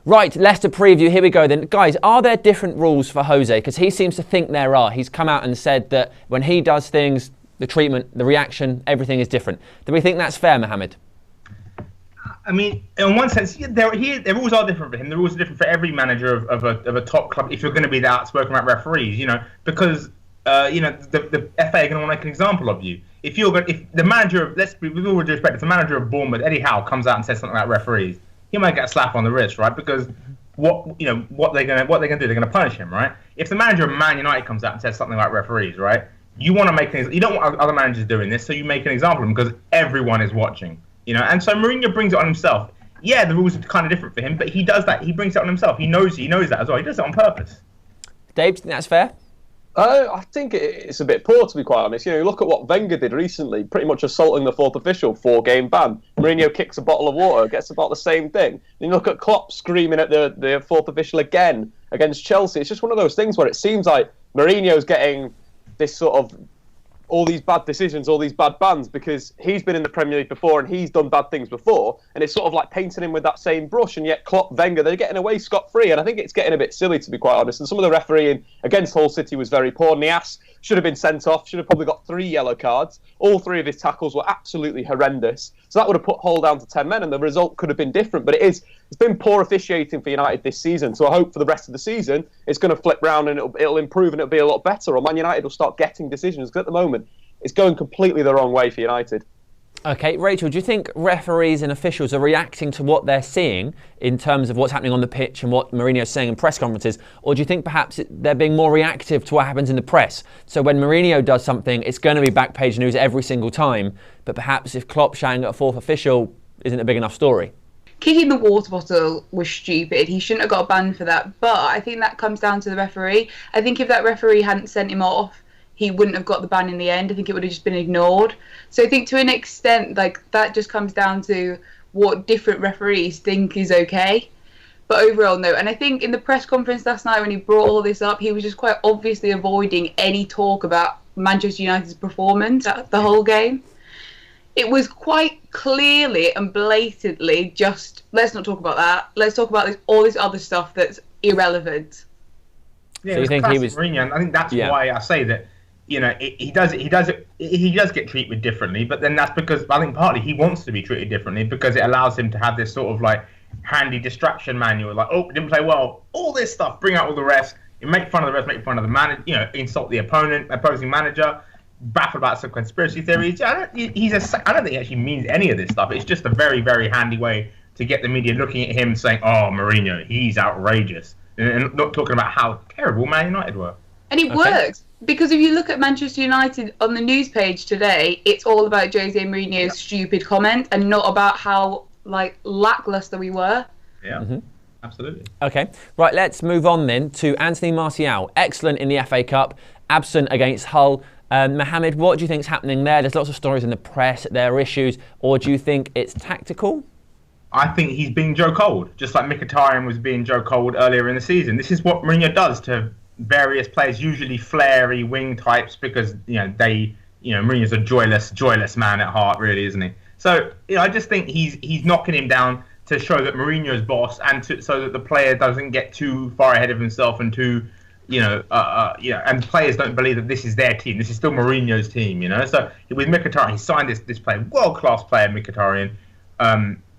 Right, Leicester preview, here we go then. Guys, are there different rules for Jose? Because he seems to think there are. He's come out and said that when he does things, the treatment, the reaction, everything is different. Do we think that's fair, Mohammed? I mean, in one sense, the rules are different for him. The rules are different for every manager of a top club if you're going to be that outspoken about referees, because the FA are going to want to make an example of you. If the manager of, with all due respect, if the manager of Bournemouth, Eddie Howe, comes out and says something about referees, he might get a slap on the wrist, right? Because what they're going to do, they're going to punish him, right? If the manager of Man United comes out and says something about referees, right? You want to you don't want other managers doing this, so you make an example of them because everyone is watching, And so Mourinho brings it on himself. Yeah, the rules are kind of different for him, but he does that. He brings it on himself. He knows that as well. He does it on purpose. Dave, do you think that's fair? I think it's a bit poor, to be quite honest. Look at what Wenger did recently, pretty much assaulting the fourth official, 4-game ban. Mourinho kicks a bottle of water, gets about the same thing. Then you look at Klopp screaming at the fourth official again against Chelsea. It's just one of those things where it seems like Mourinho's getting this sort of all these bad decisions, all these bad bans, because he's been in the Premier League before and he's done bad things before, and it's sort of like painting him with that same brush, and yet Klopp, Wenger, they're getting away scot-free, and I think it's getting a bit silly, to be quite honest. And some of the refereeing against Hull City was very poor. Nias should have been sent off, should have probably got 3 yellow cards. All 3 of his tackles were absolutely horrendous. So that would have put Hull down to 10 men, and the result could have been different. But it's been poor officiating for United this season. So I hope for the rest of the season, it's going to flip round and it'll improve and it'll be a lot better. Or Man United will start getting decisions, because at the moment, it's going completely the wrong way for United. Okay, Rachel, do you think referees and officials are reacting to what they're seeing in terms of what's happening on the pitch and what Mourinho's saying in press conferences? Or do you think perhaps they're being more reactive to what happens in the press? So when Mourinho does something, it's going to be back page news every single time. But perhaps if Klopp shouting at a fourth official isn't a big enough story. Kicking the water bottle was stupid. He shouldn't have got banned for that. But I think that comes down to the referee. I think if that referee hadn't sent him off, he wouldn't have got the ban in the end. I think it would have just been ignored. So I think to an extent, that just comes down to what different referees think is okay. But overall, no. And I think in the press conference last night when he brought all this up, he was just quite obviously avoiding any talk about Manchester United's performance at the whole game. It was quite clearly and blatantly just, let's not talk about that. Let's talk about all this other stuff that's irrelevant. Yeah, so you think he was Mourinho, and I think that's why I say that. He does get treated differently, but then that's because I think partly he wants to be treated differently because it allows him to have this sort of like handy distraction manual, like, oh, didn't play well, all this stuff, bring out all the refs, make fun of the refs, make fun of the manager, insult the opposing manager, baffle about some conspiracy theories. I don't think he actually means any of this stuff. It's just a very, very handy way to get the media looking at him saying, oh, Mourinho, he's outrageous, and not talking about how terrible Man United were. And it works. Because if you look at Manchester United on the news page today, it's all about Jose Mourinho's stupid comment and not about how lackluster we were. Yeah, absolutely. Okay, right, let's move on then to Anthony Martial. Excellent in the FA Cup, absent against Hull. Mohammed, what do you think is happening there? There's lots of stories in the press, there are issues, or do you think it's tactical? I think he's being Joe Cold, just like Mkhitaryan was being Joe Cold earlier in the season. This is what Mourinho does to various players, usually flary wing types, because Mourinho's a joyless man at heart, really, isn't he? So I just think he's knocking him down to show that Mourinho's boss, and so that the player doesn't get too far ahead of himself and and players don't believe that this is their team. This is still Mourinho's team, So with Mkhitaryan, he signed this player, world-class player, Mkhitaryan,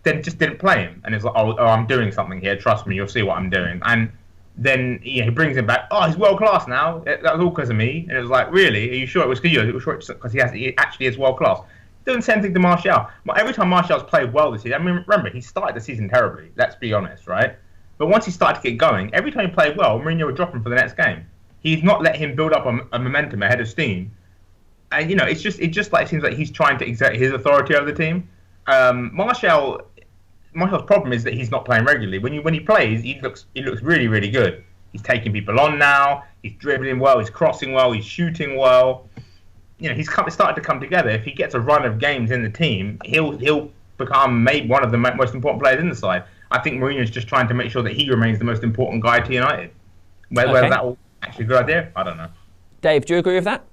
then just didn't play him, and it's like, oh, I'm doing something here. Trust me, you'll see what I'm doing, and then he brings him back. Oh, he's world class now. That was all because of me. And it was like, really? Are you sure it was because you? It was because he actually is world class. Doing the same thing to Martial. Every time Martial's played well this season, I mean, remember, he started the season terribly. Let's be honest, right? But once he started to get going, every time he played well, Mourinho would drop him for the next game. He's not let him build up a momentum ahead of steam. And it seems like he's trying to exert his authority over the team. Martial's problem is that he's not playing regularly. When he plays, he looks really, really good. He's taking people on now. He's dribbling well. He's crossing well. He's shooting well. He's started to come together. If he gets a run of games in the team, he'll become maybe one of the most important players in the side. I think Mourinho's just trying to make sure that he remains the most important guy to United. Whether that will actually be a good idea, I don't know. Dave, do you agree with that?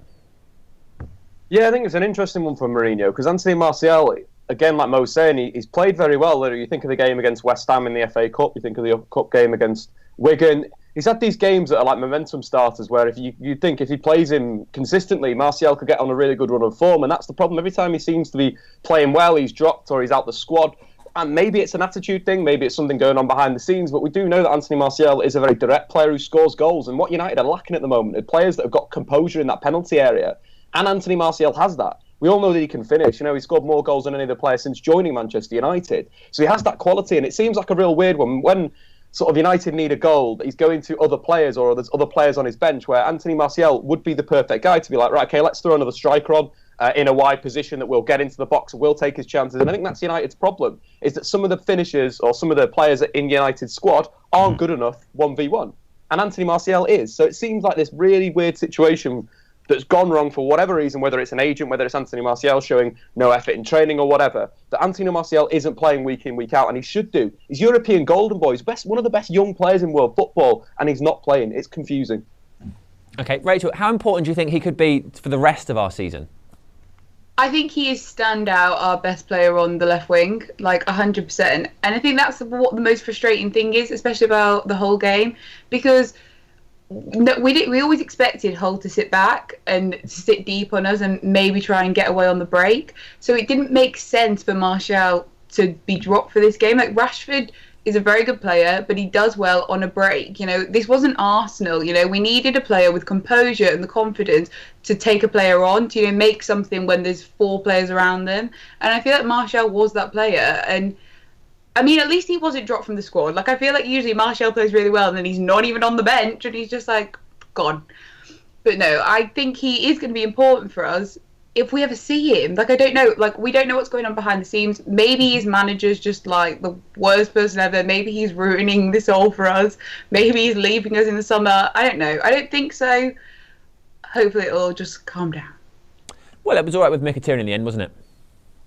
Yeah, I think it's an interesting one for Mourinho because Anthony Martial, again, like Mo was saying, he's played very well. You think of the game against West Ham in the FA Cup, you think of the Cup game against Wigan. He's had these games that are like momentum starters where if you think if he plays him consistently, Martial could get on a really good run of form. And that's the problem. Every time he seems to be playing well, he's dropped or he's out the squad. And maybe it's an attitude thing, maybe it's something going on behind the scenes, but we do know that Anthony Martial is a very direct player who scores goals. And what United are lacking at the moment are players that have got composure in that penalty area. And Anthony Martial has that. We all know that he can finish. He scored more goals than any other player since joining Manchester United. So he has that quality, and it seems like a real weird one. When sort of United need a goal, he's going to other players or there's other players on his bench where Anthony Martial would be the perfect guy to be like, right, okay, let's throw another striker on in a wide position that will get into the box and will take his chances. And I think that's United's problem, is that some of the finishers or some of the players in United's squad aren't good enough 1v1. And Anthony Martial is. So it seems like this really weird situation that's gone wrong for whatever reason, whether it's an agent, whether it's Anthony Martial showing no effort in training or whatever, that Anthony Martial isn't playing week in, week out, and he should do. He's European golden boy. He's one of the best young players in world football, and he's not playing. It's confusing. Okay, Rachel, how important do you think he could be for the rest of our season? I think he is standout our best player on the left wing, like 100%. And I think that's what the most frustrating thing is, especially about the whole game, because we always expected Hull to sit back and sit deep on us and maybe try and get away on the break. So it didn't make sense for Martial to be dropped for this game. Like, Rashford is a very good player, but he does well on a break. This wasn't Arsenal. We needed a player with composure and the confidence to take a player on, to make something when there's 4 players around them. And I feel like Martial was that player. And I mean, at least he wasn't dropped from the squad. Like, I feel like usually Martial plays really well and then he's not even on the bench and he's just like, gone. But no, I think he is going to be important for us if we ever see him. Like, I don't know. Like, we don't know what's going on behind the scenes. Maybe his manager's just like the worst person ever. Maybe he's ruining this all for us. Maybe he's leaving us in the summer. I don't know. I don't think so. Hopefully it'll just calm down. Well, it was all right with Mkhitaryan in the end, wasn't it?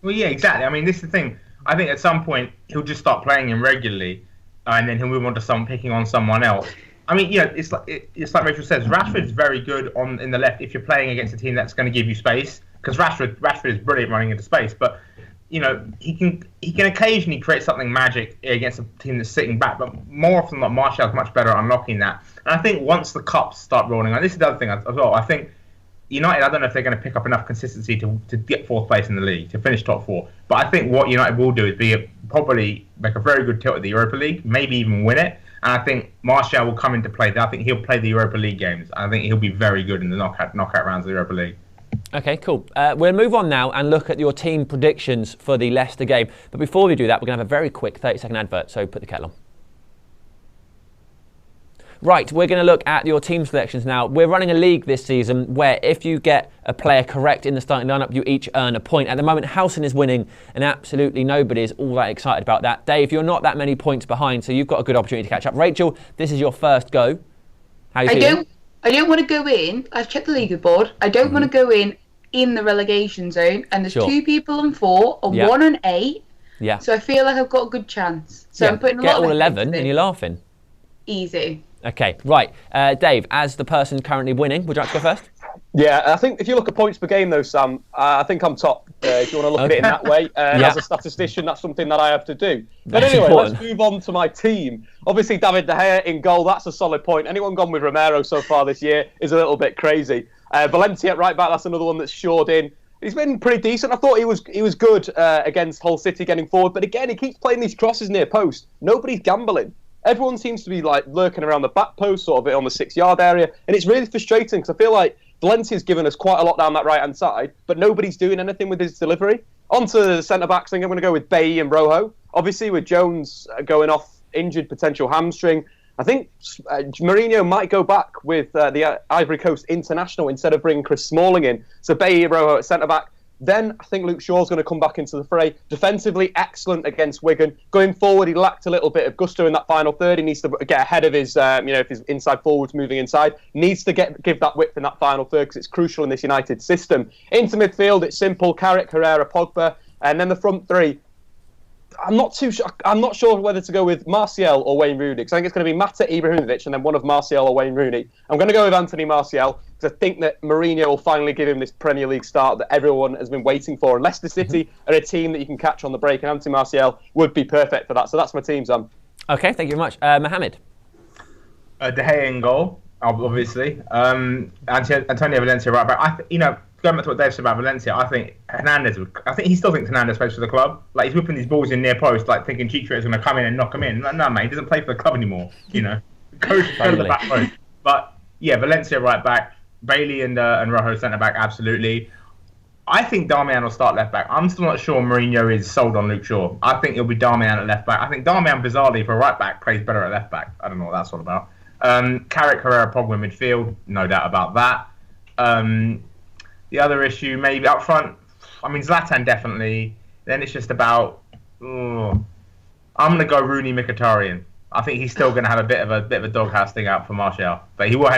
Well, yeah, exactly. I mean, this is the thing. I think at some point he'll just start playing him regularly, and then he'll move on to picking on someone else. I mean, it's like Rachel says, Rashford's very good in the left if you're playing against a team that's going to give you space, because Rashford is brilliant running into space. But he can occasionally create something magic against a team that's sitting back. But more often than not, Martial's much better at unlocking that. And I think once the cups start rolling, and this is the other thing as well, I think United, I don't know if they're going to pick up enough consistency to get 4th place in the league, to finish top 4. But I think what United will do is probably make a very good tilt at the Europa League, maybe even win it. And I think Martial will come into play. I think he'll play the Europa League games. I think he'll be very good in the knockout rounds of the Europa League. Okay, cool. We'll move on now and look at your team predictions for the Leicester game. But before we do that, we're going to have a very quick 30-second advert, so put the kettle on. Right, we're going to look at your team selections now. We're running a league this season where if you get a player correct in the starting lineup, you each earn a point. At the moment, Howson is winning, and absolutely nobody is all that excited about that. Dave, you're not that many points behind, so you've got a good opportunity to catch up. Rachel, this is your first go. How are you feeling? I don't want to go in. I've checked the league board. I don't want to go in the relegation zone, and there's 2 people on 4 and 1 on 8. Yeah. So I feel like I've got a good chance. So I'm putting a lot get of all 11 and you're laughing. Easy. Okay, right. Dave, as the person currently winning, would you like to go first? Yeah, I think if you look at points per game, though, Sam, I think I'm top. If you want to look at it in that way, as a statistician, that's something that I have to do. But anyway, let's move on to my team. Obviously, David De Gea in goal, that's a solid point. Anyone gone with Romero so far this year is a little bit crazy. Valencia at right back, that's another one that's shored in. He's been pretty decent. I thought he was good against Hull City getting forward. But again, he keeps playing these crosses near post. Nobody's gambling. Everyone seems to be like lurking around the back post, sort of on the 6-yard area. And it's really frustrating because I feel like Valencia's given us quite a lot down that right-hand side, but nobody's doing anything with his delivery. On to the centre-backs, I think I'm going to go with Bailly and Rojo. Obviously, with Jones going off injured, potential hamstring, I think Mourinho might go back with the Ivory Coast international instead of bringing Chris Smalling in. So Bailly and Rojo at centre-back. Then I think Luke Shaw's going to come back into the fray. Defensively, excellent against Wigan. Going forward, he lacked a little bit of gusto in that final third. He needs to get ahead of his, if his inside forwards moving inside, needs to give that width in that final third because it's crucial in this United system. Into midfield, it's simple: Carrick, Herrera, Pogba, and then the front three. I'm not too sure. I'm not sure whether to go with Martial or Wayne Rooney, because I think it's going to be Mata, Ibrahimovic, and then one of Martial or Wayne Rooney. I'm going to go with Anthony Martial because I think that Mourinho will finally give him this Premier League start that everyone has been waiting for. And Leicester City are a team that you can catch on the break, and Anthony Martial would be perfect for that. So that's my team, Sam. Okay, thank you very much. Mohammed? De Gea in goal, obviously. Antonio Valencia right back. Going back to what Dave said about Valencia, I think he still thinks Hernandez plays for the club. Like, he's whipping these balls in near post, like thinking Chicharito is going to come in and knock him in. Like, no, mate, he doesn't play for the club anymore. Go to the back post. But yeah, Valencia right back, Bailey and Rojo centre back, absolutely. I think Darmian will start left back. I'm still not sure Mourinho is sold on Luke Shaw. I think it'll be Darmian at left back. I think Darmian, bizarrely, for right back, plays better at left back. I don't know what that's all about. Carrick, Herrera, Pogba in midfield, no doubt about that. The other issue, maybe up front, Zlatan definitely. Then it's just about, I'm going to go Rooney Mkhitaryan. I think he's still going to have a bit of a doghouse thing out for Martial. But he will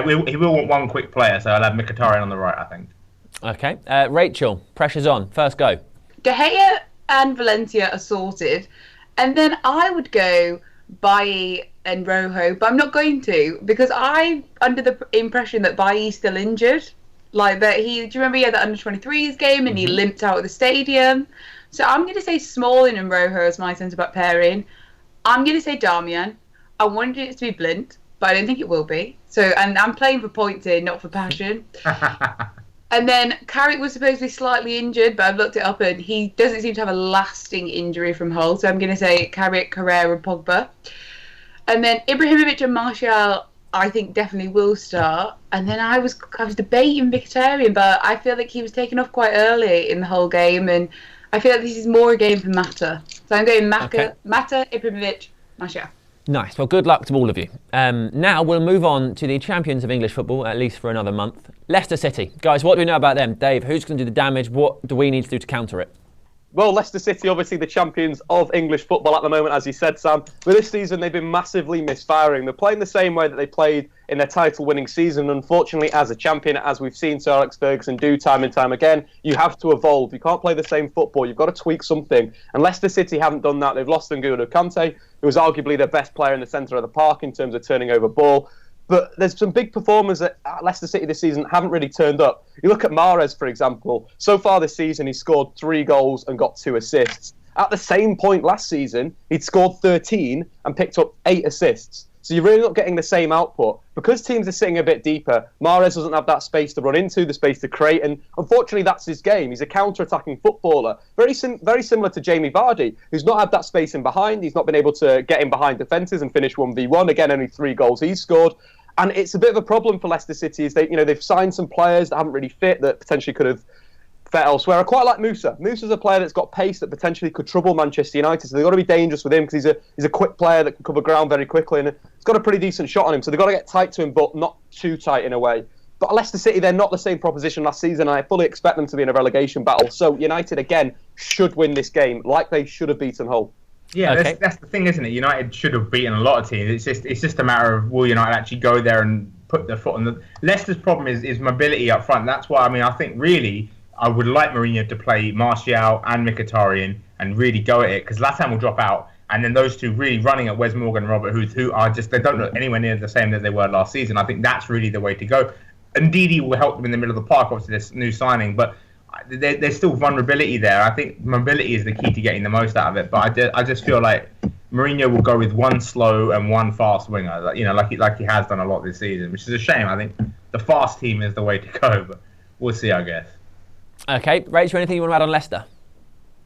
want one quick player, so I'll have Mkhitaryan on the right, I think. Okay. Rachel, pressure's on. First go. De Gea and Valencia are sorted. And then I would go Bailly and Rojo, but I'm not going to, because I'm under the impression that Bailly's still injured. Like that, do you remember he had that under-23s game and he limped out of the stadium? So I'm going to say Smalling and Rojo as my centre-back pairing. I'm going to say Darmian. I wanted it to be Blint, but I don't think it will be. And I'm playing for points here, not for passion. And then Carrick was supposed to be slightly injured, but I've looked it up and he doesn't seem to have a lasting injury from Hull. So I'm going to say Carrick, Herrera and Pogba. And then Ibrahimovic and Martial, I think definitely will start. And then I was debating Mkhitaryan, but I feel like he was taken off quite early in the whole game, and I feel like this is more a game for Mata. So I'm going Mata, Ibrahimovic, Martial. Nice. Well, good luck to all of you. Now we'll move on to the champions of English football, at least for another month. Leicester City. Guys, what do we know about them? Dave, who's going to do the damage? What do we need to do to counter it? Well, Leicester City, obviously the champions of English football at the moment, as you said, Sam. But this season, they've been massively misfiring. They're playing the same way that they played in their title-winning season. Unfortunately, as a champion, as we've seen Sir Alex Ferguson do time and time again, you have to evolve. You can't play the same football. You've got to tweak something. And Leicester City haven't done that. They've lost N'Golo Kante, who was arguably their best player in the centre of the park in terms of turning over ball. But there's some big performers at Leicester City this season haven't really turned up. You look at Mahrez, for example. So far this season, he's scored 3 goals and got 2 assists. At the same point last season, he'd scored 13 and picked up 8 assists. So you're really not getting the same output. Because teams are sitting a bit deeper, Mahrez doesn't have that space to run into, the space to create, and unfortunately that's his game. He's a counter-attacking footballer, very similar to Jamie Vardy, who's not had that space in behind. He's not been able to get in behind defences and finish 1v1. Again, only 3 goals he's scored. And it's a bit of a problem for Leicester City. Is they've signed some players that haven't really fit, that potentially could have fit elsewhere. I quite like Musa. Musa's a player that's got pace that potentially could trouble Manchester United. So they've got to be dangerous with him because he's a quick player that can cover ground very quickly, and he's got a pretty decent shot on him. So they've got to get tight to him, but not too tight in a way. But Leicester City, they're not the same proposition last season. I fully expect them to be in a relegation battle. So United again should win this game, like they should have beaten Hull. Yeah, okay. That's the thing, isn't it? United should have beaten a lot of teams. It's just a matter of will United actually go there and put their foot on the. Leicester's problem is mobility up front. That's why I think really I would like Mourinho to play Martial and Mkhitaryan and really go at it, because Zlatan will drop out, and then those two really running at Wes Morgan and Robert Huth, who are just, they don't look anywhere near the same that they were last season. I think that's really the way to go. And Ndidi will help them in the middle of the park, obviously this new signing, but there's still vulnerability there. I think mobility is the key to getting the most out of it. But I just feel like Mourinho will go with one slow and one fast winger, like he has done a lot this season, which is a shame. I think the fast team is the way to go, but we'll see, I guess. Okay, Rachel, anything you want to add on Leicester?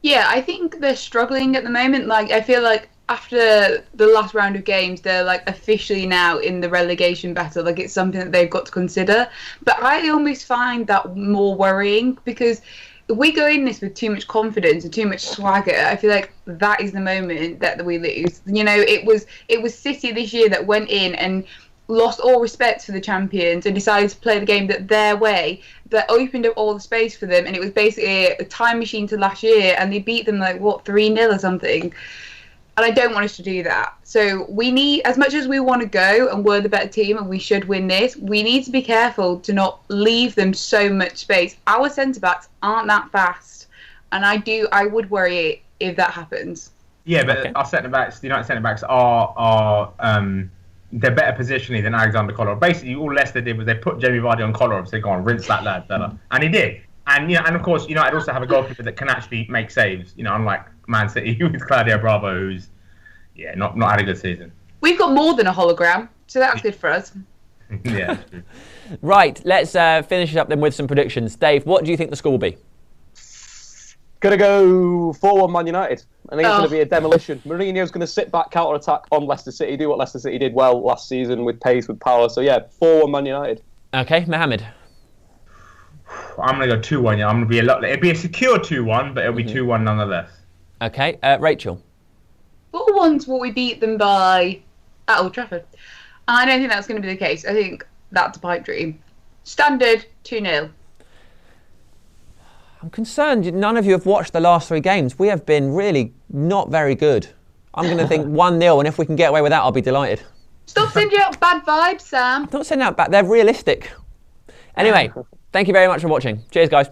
Yeah, I think they're struggling at the moment. Like, I feel like after the last round of games, they're like officially now in the relegation battle. Like, it's something that they've got to consider. But I almost find that more worrying, because if we go in this with too much confidence and too much swagger, I feel like that is the moment that we lose. You know, it was City this year that went in and lost all respect for the champions and decided to play the game their way, that opened up all the space for them, and it was basically a time machine to last year, and they beat them like 3-0 or something. And I don't want us to do that. So we need, as much as we want to go and we're the better team and we should win this, we need to be careful to not leave them so much space. Our centre backs aren't that fast, and I would worry if that happens. Yeah, but Okay. our centre backs, the United centre backs are they're better positionally than Alexander Kolarov. Basically, all Leicester did was they put Jamie Vardy on Kolarov, so go on, rinse that lad, fella, and he did. And and of course, United also have a goalkeeper that can actually make saves. Unlike Man City with Claudio Bravo, who's not had a good season. We've got more than a hologram, so that's good for us. Yeah, that's true. Right, let's finish it up then with some predictions. Dave, what do you think the score will be? Gonna go 4-1 Man United. I think it's going to be a demolition. Mourinho's going to sit back, counter-attack on Leicester City, do what Leicester City did well last season with pace, with power. So, 4-1 Man United. Okay, Mohammed. I'm going to go 2-1. Yeah, I'm going to be it'll be a secure 2-1, but it'll be 2-1 nonetheless. Okay, Rachel. 4-1 will we beat them by at Old Trafford? I don't think that's going to be the case. I think that's a pipe dream. Standard 2-0. I'm concerned none of you have watched the last 3 games. We have been really not very good. I'm going to think 1-0, and if we can get away with that, I'll be delighted. Stop sending out bad vibes, Sam. I'm not saying that back. They're realistic. Anyway, thank you very much for watching. Cheers, guys.